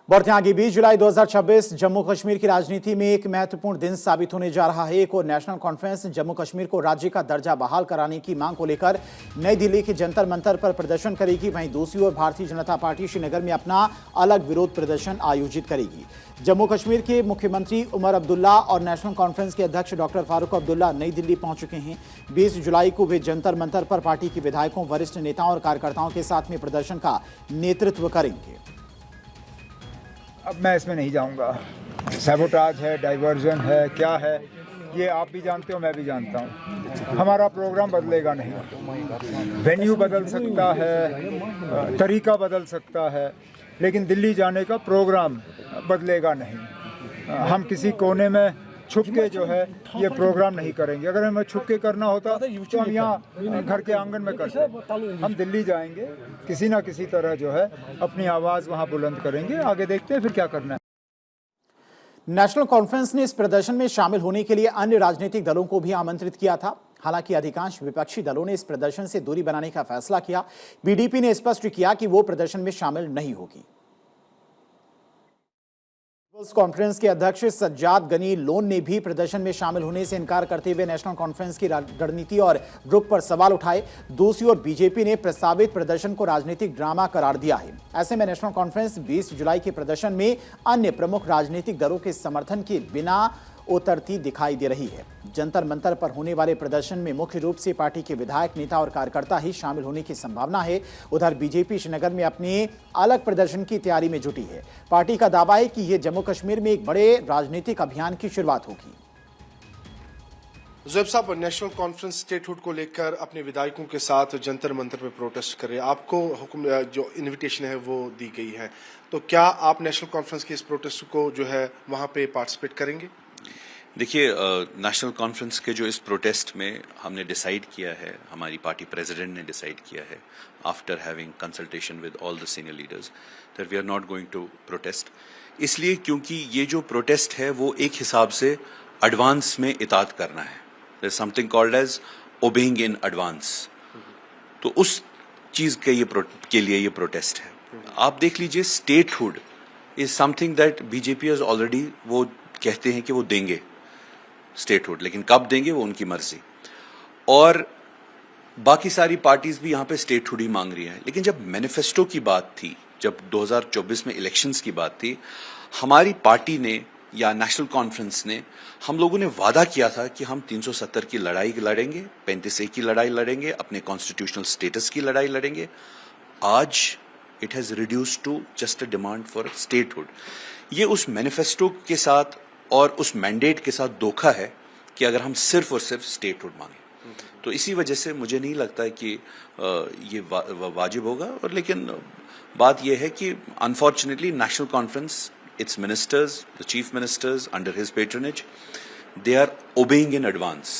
बढ़ते आगे 20 जुलाई 2026 जम्मू कश्मीर की राजनीति में एक महत्वपूर्ण दिन साबित होने जा रहा है। एक और नेशनल कॉन्फ्रेंस जम्मू कश्मीर को राज्य का दर्जा बहाल कराने की मांग को लेकर नई दिल्ली के जंतर मंतर पर प्रदर्शन करेगी। वहीं दूसरी ओर भारतीय जनता पार्टी श्रीनगर में अपना अलग विरोध प्रदर्शन आयोजित करेगी। जम्मू कश्मीर के मुख्यमंत्री उमर अब्दुल्ला और नेशनल कॉन्फ्रेंस के अध्यक्ष डॉक्टर फारूक अब्दुल्ला नई दिल्ली पहुंच चुके हैं। 20 जुलाई को वे जंतर मंतर पर पार्टी के विधायकों, वरिष्ठ नेताओं और कार्यकर्ताओं के साथ में प्रदर्शन का नेतृत्व करेंगे। अब मैं इसमें नहीं जाऊंगा। सैबोटाज है, डाइवर्जन है, क्या है, ये आप भी जानते हो, मैं भी जानता हूँ। हमारा प्रोग्राम बदलेगा नहीं। वेन्यू बदल सकता है, तरीका बदल सकता है, लेकिन दिल्ली जाने का प्रोग्राम बदलेगा नहीं। हम किसी कोने में छुप के जो है ये प्रोग्राम नहीं करेंगे। अगर हमें छुप के करना होता तो हम यहाँ घर के आंगन में करते। हम दिल्ली जाएंगे, किसी ना किसी तरह जो है अपनी आवाज़ वहाँ बुलंद करेंगे। आगे देखते हैं फिर क्या करना है। नेशनल कॉन्फ्रेंस ने इस प्रदर्शन में शामिल होने के लिए अन्य राजनीतिक दलों को भी आमंत्रित किया था। हालांकि अधिकांश विपक्षी दलों ने इस प्रदर्शन से दूरी बनाने का फैसला किया। बीडीपी ने स्पष्ट किया कि वो प्रदर्शन में शामिल नहीं होगी। पीपल्स कॉन्फ्रेंस के अध्यक्ष सज्जाद गनी लोन ने भी प्रदर्शन में शामिल होने से इनकार करते हुए नेशनल कॉन्फ्रेंस की रणनीति और रुख पर सवाल उठाए। दूसरी ओर बीजेपी ने प्रस्तावित प्रदर्शन को राजनीतिक ड्रामा करार दिया है। ऐसे में नेशनल कॉन्फ्रेंस 20 जुलाई के प्रदर्शन में अन्य प्रमुख राजनीतिक दलों के समर्थन के बिना उतरती दिखाई दे रही है। जंतर मंतर पर होने वाले प्रदर्शन में मुख्य रूप से पार्टी के विधायक, नेता और कार्यकर्ता ही शामिल होने की संभावना है। उधर बीजेपी श्रीनगर में अपने अलग प्रदर्शन की तैयारी में जुटी है। पार्टी का दावा है कि यह जम्मू कश्मीर में एक बड़े राजनीतिक अभियान की शुरुआत होगी। ज़ुएब साहब, नेशनल कॉन्फ्रेंस स्टेटहुड को लेकर अपने विधायकों के साथ जंतर मंतर पर प्रोटेस्ट कर रहे हैं। आपको हुक्म जो इनविटेशन है वो दी गई है, तो क्या आप नेशनल कॉन्फ्रेंस के इस प्रोटेस्ट को जो है वहां पे पार्टिसिपेट करेंगे? देखिए, नेशनल कॉन्फ्रेंस के जो इस प्रोटेस्ट में हमने डिसाइड किया है, हमारी पार्टी प्रेसिडेंट ने डिसाइड किया है after having consultation with all the senior leaders that we are not going to protest. इसलिए क्योंकि ये जो प्रोटेस्ट है वो एक हिसाब से एडवांस में इताअत करना है। There is something called as obeying in advance. तो उस चीज के लिए ये प्रोटेस्ट है। आप देख लीजिए, statehood is something that BJP is already, वो कहते हैं कि वो देंगे स्टेटहुड, लेकिन कब देंगे वो उनकी मर्जी। और बाकी सारी पार्टीज भी यहां पे स्टेटहुड ही मांग रही हैं। लेकिन जब मैनिफेस्टो की बात थी, जब 2024 में इलेक्शंस की बात थी, हमारी पार्टी ने या नेशनल कॉन्फ्रेंस ने, हम लोगों ने वादा किया था कि हम 370 की लड़ाई लड़ेंगे, 35A की लड़ाई लड़ेंगे, अपने कॉन्स्टिट्यूशनल स्टेटस की लड़ाई लड़ेंगे। आज it has reduced to just a demand for statehood. ये उस मैनिफेस्टो के साथ और उस मैंडेट के साथ धोखा है कि अगर हम सिर्फ और सिर्फ स्टेटहुड मांगे, तो इसी वजह से मुझे नहीं लगता है कि ये वाजिब होगा। और लेकिन बात यह है कि unfortunately national conference, its ministers, the chief ministers under his patronage, they are obeying in advance.